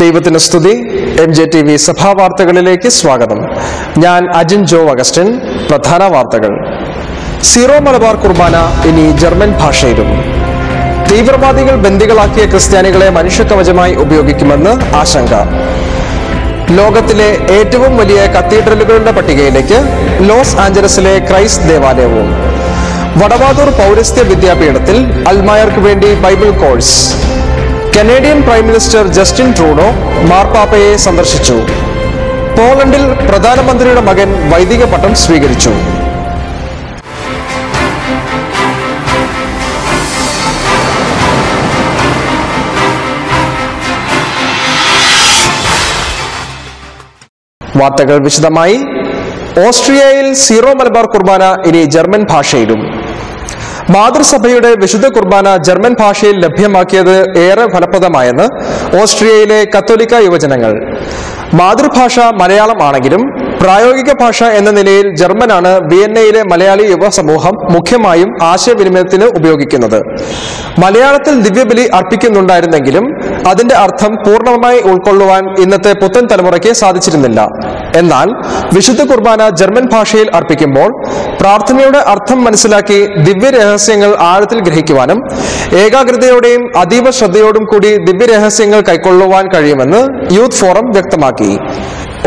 ദൈവത്തിന് സ്തുതി. MJTV സഭാവാർത്തകളിലേക്ക് സ്വാഗതം. ഞാൻ അജിൻ ജോ അഗസ്റ്റിൻ. പ്രധാന വാർത്തകൾ. സീറോ മലബാർ കുർബാന ഇനി ജർമ്മൻ ഭാഷയിലും. തീവ്രവാദികൾ ബന്ദികളാക്കിയ ക്രിസ്ത്യാനികളെ മനുഷ്യകവചമായി ഉപയോഗിക്കുമെന്ന് ആശങ്ക. ലോകത്തിലെ ഏറ്റവും വലിയ കത്തീഡ്രലുകളുടെ പട്ടികയിലേക്ക് ലോസ് ആഞ്ചലസിലെ ക്രൈസ്റ്റ് ദേവാലയവും. വടവാതൂർ പൗരസ്ത്യ വിദ്യാപീഠത്തിൽ അൽമായർക്ക് വേണ്ടി Bible course. Canadian prime minister Justin Trudeau മാർപ്പാപ്പയെ സന്ദർശിച്ചു. പോളണ്ടിൽ പ്രധാനമന്ത്രിയുടെ മകൻ വൈദിക പട്ടം സ്വീകരിച്ചു. വാർത്തകൾ വിശദമായി. ഓസ്ട്രിയയിൽ സീറോ മലബാർ കുർബാന ഇനി ജർമ്മൻ ഭാഷയിലും. മാതൃസഭയുടെ വിശുദ്ധ കുർബാന ജർമ്മൻ ഭാഷയിൽ ലഭ്യമാക്കിയത് ഏറെ ഫലപ്രദമായെന്ന് ഓസ്ട്രിയയിലെ കത്തോലിക്ക യുവജനങ്ങൾ. മാതൃഭാഷ മലയാളം ആണെങ്കിലും പ്രായോഗിക ഭാഷ എന്ന നിലയിൽ ജർമ്മനാണ് വിയന്നയിലെ മലയാളി യുവ സമൂഹം മുഖ്യമായും ആശയവിനിമയത്തിന് ഉപയോഗിക്കുന്നത്. മലയാളത്തിൽ ദിവ്യബലി അർപ്പിക്കുന്നുണ്ടായിരുന്നെങ്കിലും അതിന്റെ അർത്ഥം പൂർണ്ണമായി ഉൾക്കൊള്ളുവാൻ ഇന്നത്തെ പുത്തൻ തലമുറയ്ക്ക് സാധിച്ചിരുന്നില്ല. എന്നാൽ വിശുദ്ധ കുർബാന ജർമ്മൻ ഭാഷയിൽ അർപ്പിക്കുമ്പോൾ പ്രാർത്ഥനയുടെ അർത്ഥം മനസ്സിലാക്കി ദിവ്യരഹസ്യങ്ങൾ ആഴത്തിൽ ഗ്രഹിക്കുവാനും ഏകാഗ്രതയോടെയും അതീവ ശ്രദ്ധയോടും കൂടി ദിവ്യരഹസ്യങ്ങൾ കൈക്കൊള്ളുവാൻ കഴിയുമെന്ന് യൂത്ത് ഫോറം വ്യക്തമാക്കി.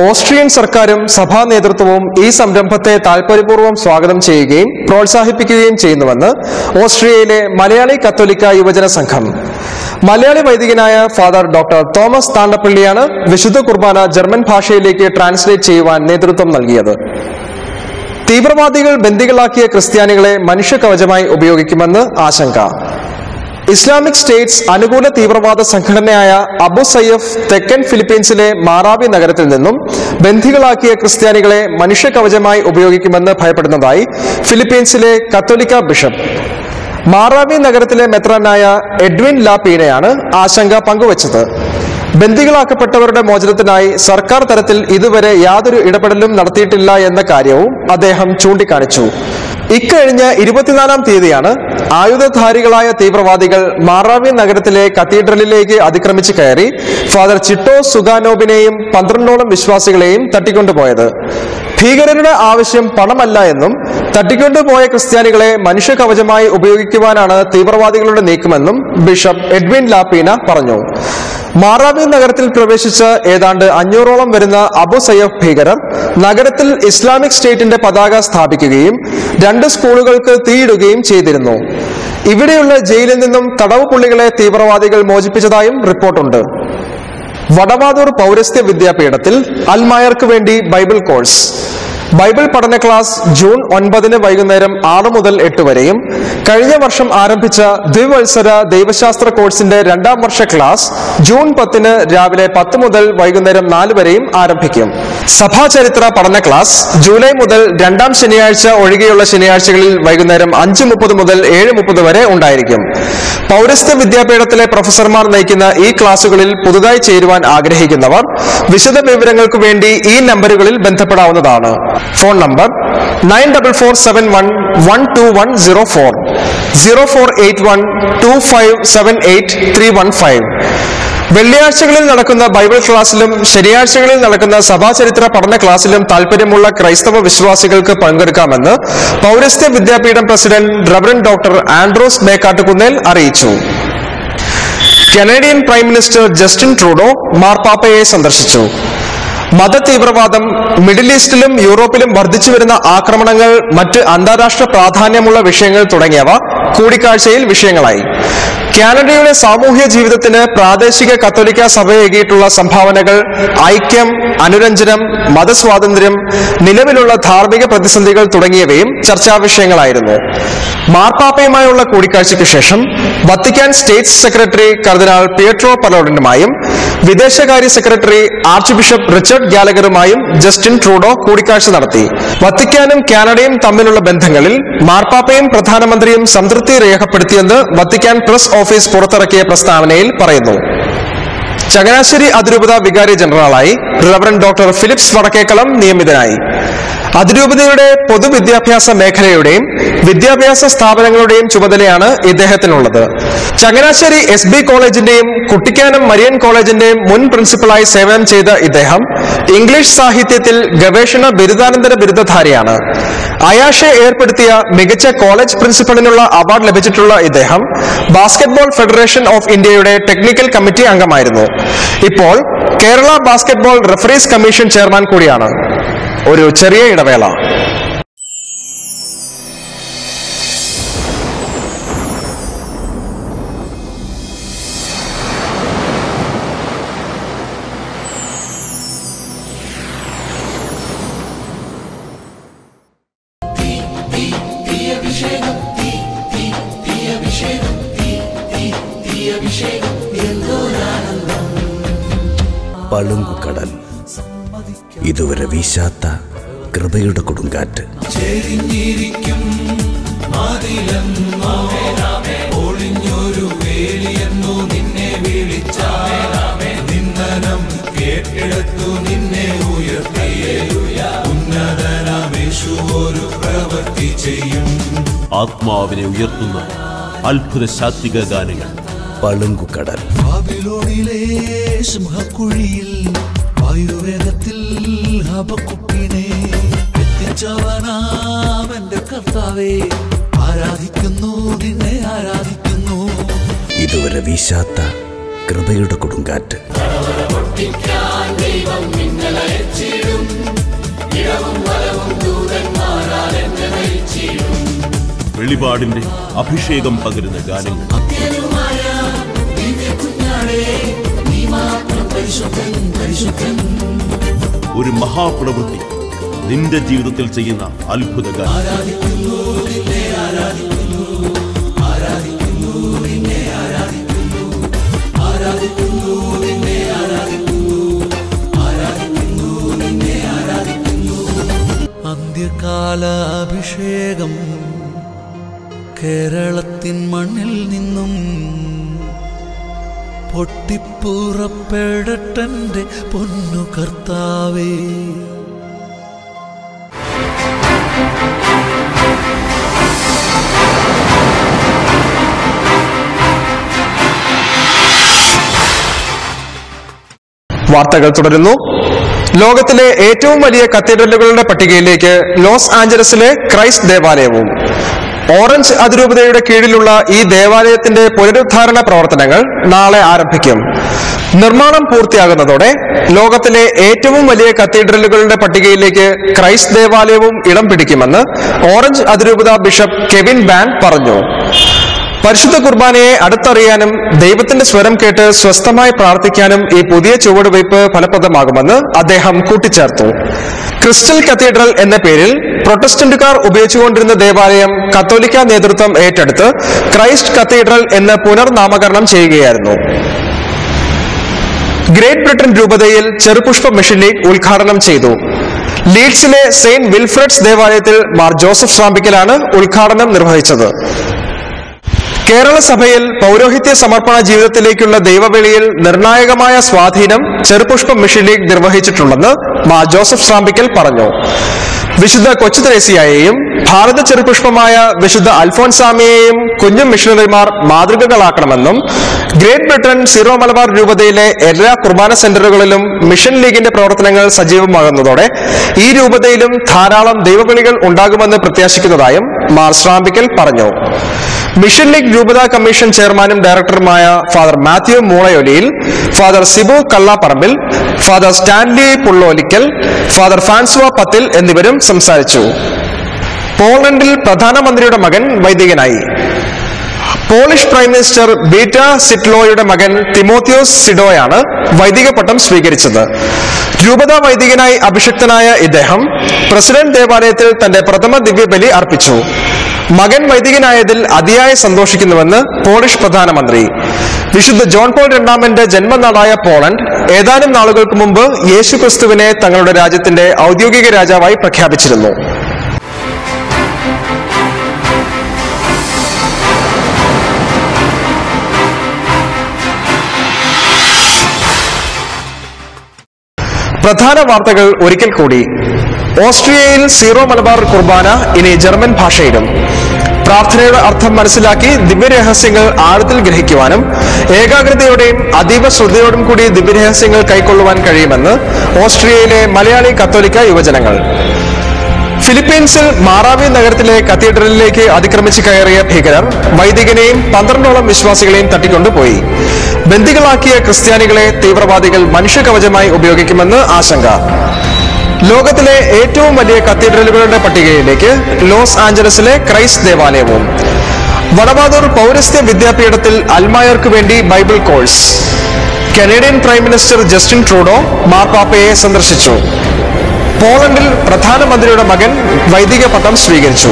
ഓസ്ട്രിയൻ സർക്കാരും സഭാ നേതൃത്വവും ഈ സംരംഭത്തെ താൽപര്യപൂർവ്വം സ്വാഗതം ചെയ്യുകയും പ്രോത്സാഹിപ്പിക്കുകയും ചെയ്യുന്നുവെന്ന് ഓസ്ട്രിയയിലെ മലയാളി കത്തോലിക്ക യുവജന സംഘം. മലയാളി വൈദികനായ ഫാദർ ഡോക്ടർ തോമസ് താണ്ടപ്പള്ളിയാണ് വിശുദ്ധ കുർബാന ജർമ്മൻ ഭാഷയിലേക്ക് ട്രാൻസ്ലേറ്റ് ചെയ്യുവാൻ നേതൃത്വം നൽകിയത്. തീവ്രവാദികൾ ബന്ദികളാക്കിയ ക്രിസ്ത്യാനികളെ മനുഷ്യകവചമായി ഉപയോഗിക്കുമെന്ന് ആശങ്ക. ഇസ്ലാമിക് സ്റ്റേറ്റ്സ് അനുകൂല തീവ്രവാദ സംഘടനയായ അബു സയ്യഫ് തെക്കൻ ഫിലിപ്പീൻസിലെ മാറാവി നഗരത്തിൽ നിന്നും ബന്ദികളാക്കിയ ക്രിസ്ത്യാനികളെ മനുഷ്യകവചമായി ഉപയോഗിക്കുമെന്ന് ഭയപ്പെടുന്നതായി ഫിലിപ്പീൻസിലെ കത്തോലിക്ക ബിഷപ്പ്. മാറാവി നഗരത്തിലെ മെത്രാനായ എഡ്വിൻ ലാ പീനയാണ് ആശങ്ക പങ്കുവച്ചത്. ബന്ദികളാക്കപ്പെട്ടവരുടെ മോചനത്തിനായി സർക്കാർ തലത്തിൽ ഇതുവരെ യാതൊരു ഇടപെടലും നടത്തിയിട്ടില്ല എന്ന കാര്യവും അദ്ദേഹം ചൂണ്ടിക്കാണിച്ചു. ഇക്കഴിഞ്ഞ 24-ാം തീയതിയാണ് ആയുധധാരികളായ തീവ്രവാദികൾ മാറാവി നഗരത്തിലെ കത്തീഡ്രലിലേക്ക് അതിക്രമിച്ച് കയറി ഫാദർ ചിട്ടോ സുഗാനോബിനെയും 12ഓളം വിശ്വാസികളെയും തട്ടിക്കൊണ്ടുപോയത്. ഭീകരരുടെ ആവശ്യം പണമല്ല എന്നും തട്ടിക്കൊണ്ടുപോയ ക്രിസ്ത്യാനികളെ മനുഷ്യകവചമായി ഉപയോഗിക്കുവാനാണ് തീവ്രവാദികളുടെ നീക്കമെന്നും ബിഷപ്പ് എഡ്വിൻ ലാപീന പറഞ്ഞു. മാറാവി നഗരത്തിൽ പ്രവേശിച്ച ഏതാണ്ട് 500ഓളം വരുന്ന അബു സയ്യഫ് ഭീകരർ നഗരത്തിൽ ഇസ്ലാമിക് സ്റ്റേറ്റിന്റെ പതാക സ്ഥാപിക്കുകയും 2 സ്കൂളുകൾക്ക് തീയിടുകയും ചെയ്തിരുന്നു. ഇവിടെയുള്ള ജയിലിൽ നിന്നും തടവ് പുള്ളികളെ തീവ്രവാദികൾ മോചിപ്പിച്ചതായും റിപ്പോർട്ടുണ്ട്. വടവാതൂർ പൗരസ്ത്യ വിദ്യാപീഠത്തിൽ അൽമായർക്ക് വേണ്ടി ബൈബിൾ കോഴ്സ്. ബൈബിൾ പഠന ക്ലാസ് ജൂൺ 9 വൈകുന്നേരം 6 മുതൽ 8 വരെയും കഴിഞ്ഞ വർഷം ആരംഭിച്ച ദ്വിവത്സര ദൈവശാസ്ത്ര കോഴ്സിന്റെ 2ാം വർഷ ക്ലാസ് ജൂൺ 10 രാവിലെ 10 മുതൽ വൈകുന്നേരം 4 വരെയും ആരംഭിക്കും. സഭാചരിത്ര പഠന ക്ലാസ് ജൂലൈ മുതൽ 2ാം ശനിയാഴ്ച ഒഴികെയുള്ള ശനിയാഴ്ചകളിൽ വൈകുന്നേരം 5:30 മുതൽ 7:30 വരെ ഉണ്ടായിരിക്കും. പൗരസ്ത്യ വിദ്യാപീഠത്തിലെ പ്രൊഫസർമാർ നയിക്കുന്ന ഈ ക്ലാസുകളിൽ പുതുതായി ചേരുവാൻ ആഗ്രഹിക്കുന്നവർ വിശദ വിവരങ്ങൾക്ക് വേണ്ടി ഈ നമ്പറുകളിൽ ബന്ധപ്പെടാവുന്നതാണ്. ഫോൺ നമ്പർ 9447112104, 04812578 വെള്ളിയാഴ്ചകളിൽ നടക്കുന്ന ബൈബിൾ ക്ലാസ്സിലും ശനിയാഴ്ചകളിൽ നടക്കുന്ന സഭാചരിത്ര പഠന ക്ലാസ്സിലും താൽപര്യമുള്ള ക്രൈസ്തവ വിശ്വാസികൾക്ക് പങ്കെടുക്കാമെന്ന് പൗരസ്ത്യ വിദ്യാപീഠം പ്രസിഡന്റ് റവറൻഡ് ഡോക്ടർ ആൻഡ്രോസ് മേക്കാട്ടുകുന്നേൽ അറിയിച്ചു. Canadian prime minister Justin Trudeau മാർപ്പാപ്പയെ സന്ദർശിച്ചു. മതതീവ്രവാദം, മിഡിൽ ഈസ്റ്റിലും യൂറോപ്പിലും വർദ്ധിച്ചുവരുന്ന ആക്രമണങ്ങൾ, മറ്റ് അന്താരാഷ്ട്ര പ്രാധാന്യമുള്ള വിഷയങ്ങൾ തുടങ്ങിയവ കൂടിക്കാഴ്ചയിൽ വിഷയങ്ങളായി. കാനഡയുടെ സാമൂഹ്യ ജീവിതത്തിന് പ്രാദേശിക കത്തോലിക്ക സഭയേകിയിട്ടുള്ള സംഭാവനകൾ, ഐക്യം, അനുരഞ്ജനം, മതസ്വാതന്ത്ര്യം, നിലവിലുള്ള ധാർമ്മിക പ്രതിസന്ധികൾ തുടങ്ങിയവയും ചർച്ചാ വിഷയങ്ങളായിരുന്നു. മാർപ്പാപ്പയുമായുള്ള കൂടിക്കാഴ്ചയ്ക്ക് ശേഷം Vatican state secretary cardinal Pietro പലോഡിനുമായും വിദേശകാര്യ സെക്രട്ടറി ആർച്ച് ബിഷപ്പ് റിച്ചർഡ് ഗാലഗറുമായും ജസ്റ്റിൻ ട്രൂഡോ കൂടിക്കാഴ്ച നടത്തി. വത്തിക്കാനും കാനഡയും തമ്മിലുള്ള ബന്ധങ്ങളിൽ മാർപ്പാപ്പയും പ്രധാനമന്ത്രിയും സംതൃപ്തി രേഖപ്പെടുത്തിയെന്ന് വത്തിക്കാൻ പ്രസ് ഓഫീസ് പുറത്തിറക്കിയ പ്രസ്താവനയിൽ പറയുന്നു. ചങ്ങനാശ്ശേരി അതിരൂപത വികാരി ജനറലായി റവറൻഡ് ഡോക്ടർ ഫിലിപ്സ് വടക്കേക്കളം നിയമിതനായി. അതിരൂപതയുടെ പൊതുവിദ്യാഭ്യാസ മേഖലയുടെയും വിദ്യാഭ്യാസ സ്ഥാപനങ്ങളുടെയും ചുമതലയാണ് ഇദ്ദേഹത്തിനുള്ളത്. ചങ്ങനാശ്ശേരി SB കോളേജിന്റെയും കുട്ടിക്കാനം മരിയൻ കോളേജിന്റെയും മുൻ പ്രിൻസിപ്പലായി സേവനം ചെയ്ത ഇദ്ദേഹം ഇംഗ്ലീഷ് സാഹിത്യത്തിൽ ഗവേഷണ ബിരുദാനന്തര ബിരുദധാരിയാണ്. അയാഷെ ഏർപ്പെടുത്തിയ മികച്ച കോളേജ് പ്രിൻസിപ്പലിനുള്ള അവാർഡ് ലഭിച്ചിട്ടുള്ള ഇദ്ദേഹം ബാസ്കറ്റ്ബോൾ ഫെഡറേഷൻ ഓഫ് ഇന്ത്യയുടെ ടെക്നിക്കൽ കമ്മിറ്റി അംഗമായിരുന്നു. ഇപ്പോൾ Kerala basketball referees commission chairman കൂടിയാണ്. ഒരു ചെറിയ ഇടവേള. പളുങ്കുകടൽ, ഇതുവരെ വീശാത്ത കൃപയുടെ കൊടുങ്കാറ്റ്. ആത്മാവിനെ ഉയർത്തുന്ന അത്ഭുത ശാക്തിക ഗാനങ്ങൾ. പളുങ്കുകടൽ. ബാബിലോണിലെ സിംഹക്കുഴിയിൽ വായുവേഗത്തിൽ ഹബക്കുക്കിനെ എത്തിച്ചവനാമെന്റെ കർത്താവേ, ആരാധിക്കുന്നു നിന്നെ ആരാധിക്കുന്നു. ഇതുവരെ വീശാത്ത കൃപയുടെ കൊടുങ്കാറ്റ്. വെളിപാടിന്റെ അഭിഷേകം പകരുന്ന ഗാനങ്ങൾ. ഒരു മഹാപ്രവൃത്തി നിന്റെ ജീവിതത്തിൽ ചെയ്യുന്ന അത്ഭുത ഗാനം. അന്ത്യകാല അഭിഷേകം കേരളത്തിൻ മണ്ണിൽ നിന്നും പൊട്ടിപ്പുറപ്പെടട്ടെ പൊന്നു കർത്താവേ. വാർത്തകൾ തുടരുന്നു. ലോകത്തിലെ ഏറ്റവും വലിയ കത്തീഡ്രലുകളുടെ പട്ടികയിലേക്ക് ലോസ് ആഞ്ചലസിലെ ക്രൈസ്റ്റ് ദേവാലയവും. ഓറഞ്ച് അതിരൂപതയുടെ കീഴിലുള്ള ഈ ദേവാലയത്തിന്റെ പുനരുദ്ധാരണ പ്രവർത്തനങ്ങൾ നാളെ ആരംഭിക്കും. നിർമ്മാണം പൂർത്തിയാകുന്നതോടെ ലോകത്തിലെ ഏറ്റവും വലിയ കത്തീഡ്രലുകളുടെ പട്ടികയിലേക്ക് ക്രൈസ്റ്റ് ദേവാലയവും ഇടം പിടിക്കുമെന്ന് ഓറഞ്ച് അതിരൂപത ബിഷപ്പ് കെവിൻ ബാൻ പറഞ്ഞു. പരിശുദ്ധ കുർബാനയെ അടുത്തറിയാനും ദൈവത്തിന്റെ സ്വരം കേട്ട് സ്വസ്ഥമായി പ്രാർത്ഥിക്കാനും ഈ പുതിയ ചുവടുവയ്പ് ഫലപ്രദമാകുമെന്ന് അദ്ദേഹം കൂട്ടിച്ചേർത്തു. ക്രിസ്റ്റൽ കത്തീഡ്രൽ എന്ന പേരിൽ പ്രൊട്ടസ്റ്റന്റുകാർ ഉപയോഗിച്ചുകൊണ്ടിരുന്ന ദേവാലയം കത്തോലിക്ക നേതൃത്വം ഏറ്റെടുത്ത് ക്രൈസ്റ്റ് കത്തീഡ്രൽ എന്ന് പുനർനാമകരണം ചെയ്യുകയായിരുന്നു. ഗ്രേറ്റ് ബ്രിട്ടൻ രൂപതയിൽ ചെറുപുഷ്പ മിഷൻ ലീഗ് ഉദ്ഘാടനം ചെയ്തു. ലീഡ്സിലെ സെയിന്റ് വിൽഫ്രഡ്സ് ദേവാലയത്തിൽ മാർ ജോസഫ് ശ്രാമ്പിക്കലാണ് ഉദ്ഘാടനം നിർവഹിച്ചത്. കേരള സഭയിൽ പൗരോഹിത്യ സമർപ്പണ ജീവിതത്തിലേക്കുള്ള ദൈവവിളിയിൽ നിർണായകമായ സ്വാധീനം ചെറുപുഷ്പ മിഷൻ ലീഗ് നിർവഹിച്ചിട്ടുണ്ടെന്ന് മാർ ജോസഫ് ശ്രാമ്പിക്കൽ പറഞ്ഞു. വിശുദ്ധ കൊച്ചു ത്രേസ്യയെയും ഭാരത ചെറുപുഷ്പമായ വിശുദ്ധ അൽഫോൻസാമിയെയും കുഞ്ഞു മിഷണറിമാർ മാതൃകകളാക്കണമെന്നും ഗ്രേറ്റ് ബ്രിട്ടൻ സീറോ മലബാർ രൂപതയിലെ എല്ലാ കുർബാന സെന്ററുകളിലും മിഷൻ ലീഗിന്റെ പ്രവർത്തനങ്ങൾ സജീവമാകുന്നതോടെ ഈ രൂപതയിലും ധാരാളം ദൈവവിളികൾ ഉണ്ടാകുമെന്ന് പ്രത്യാശിക്കുന്നതായും മാർ ശ്രാമ്പിക്കൽ പറഞ്ഞു. മിഷൻ ലീഗ് രൂപത കമ്മീഷൻ ചെയർമാനും ഡയറക്ടറുമായ father Mathew Moolayoliyil, father Sibu Kallaparambil, father Stanley Pullolickal, father Francois Pathil എന്നിവരും സംസാരിച്ചു. പോളണ്ടിൽ പ്രധാനമന്ത്രിയുടെ മകൻ വൈദികനായി. പോളിഷ് പ്രൈം മിനിസ്റ്റർ ബീറ്റ സിറ്റ്ലോയുടെ മകൻ തിമോത്തിയോസ് സിഡോയാണ് വൈദിക പട്ടം സ്വീകരിച്ചത്. രൂപതാ വൈദികനായി അഭിഷിക്തനായ ഇദ്ദേഹം പ്രസിഡന്റ് ദേവാലയത്തിൽ തന്റെ പ്രഥമ ദിവ്യബലി അർപ്പിച്ചു. മകൻ വൈദികനായതിൽ അതിയായി സന്തോഷിക്കുന്നുവെന്ന് പോളിഷ് പ്രധാനമന്ത്രി. വിശുദ്ധ ജോൺ പോൾ രണ്ടാമന്റെ ജന്മനാടായ പോളണ്ട് ഏതാനും നാളുകൾക്ക് മുമ്പ് യേശു ക്രിസ്തുവിനെ തങ്ങളുടെ രാജ്യത്തിന്റെ ഔദ്യോഗിക രാജാവായി പ്രഖ്യാപിച്ചിരുന്നു. പ്രധാന വാർത്തകൾ ഒരിക്കൽ കൂടി. ഓസ്ട്രിയയിൽ സീറോ മലബാർ കുർബാന ഇനി ജർമ്മൻ ഭാഷയിലും. പ്രാർത്ഥനയുടെ അർത്ഥം മനസ്സിലാക്കി ദിവ്യരഹസ്യങ്ങൾ ആഴത്തിൽ ഗ്രഹിക്കുവാനും ഏകാഗ്രതയോടെയും അതീവ ശ്രദ്ധയോടും കൂടി ദിവ്യരഹസ്യങ്ങൾ കൈക്കൊള്ളുവാൻ കഴിയുമെന്ന് ഓസ്ട്രിയയിലെ മലയാളി കത്തോലിക്ക യുവജനങ്ങൾ. ഫിലിപ്പീൻസിൽ മാറാവി നഗരത്തിലെ കത്തീഡ്രലിലേക്ക് അതിക്രമിച്ച് കയറിയ ഭീകരർ വൈദികനെയും 12ഓളം വിശ്വാസികളെയും തട്ടിക്കൊണ്ടുപോയി. ബന്ദികളാക്കിയ ക്രിസ്ത്യാനികളെ തീവ്രവാദികൾ മനുഷ്യകവചമായി ഉപയോഗിക്കുമെന്ന് ആശങ്ക. ലോകത്തിലെ ഏറ്റവും വലിയ കത്തീഡ്രലുകളുടെ പട്ടികയിലേക്ക് ലോസ് ആഞ്ചലസിലെ ക്രൈസ്റ്റ് ദേവാലയവും. വടവാതൂർ പൗരസ്ത്യ വിദ്യാപീഠത്തിൽ അൽമായർക്ക് വേണ്ടി Bible course. Canadian prime minister Justin Trudeau മാർപ്പാപ്പയെ സന്ദർശിച്ചു. പോളണ്ടിൽ പ്രധാനമന്ത്രിയുടെ മകൻ വൈദിക പട്ടം സ്വീകരിച്ചു.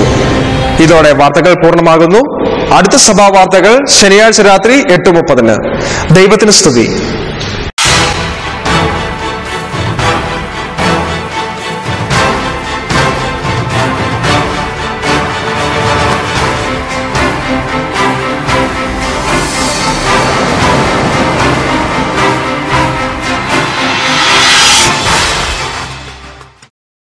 ഇതോടെ വാർത്തകൾ പൂർണ്ണമാകുന്നു. അടുത്ത സഭാ വാർത്തകൾ ശനിയാഴ്ച രാത്രി 8:30. ദൈവത്തിന് സ്തുതി.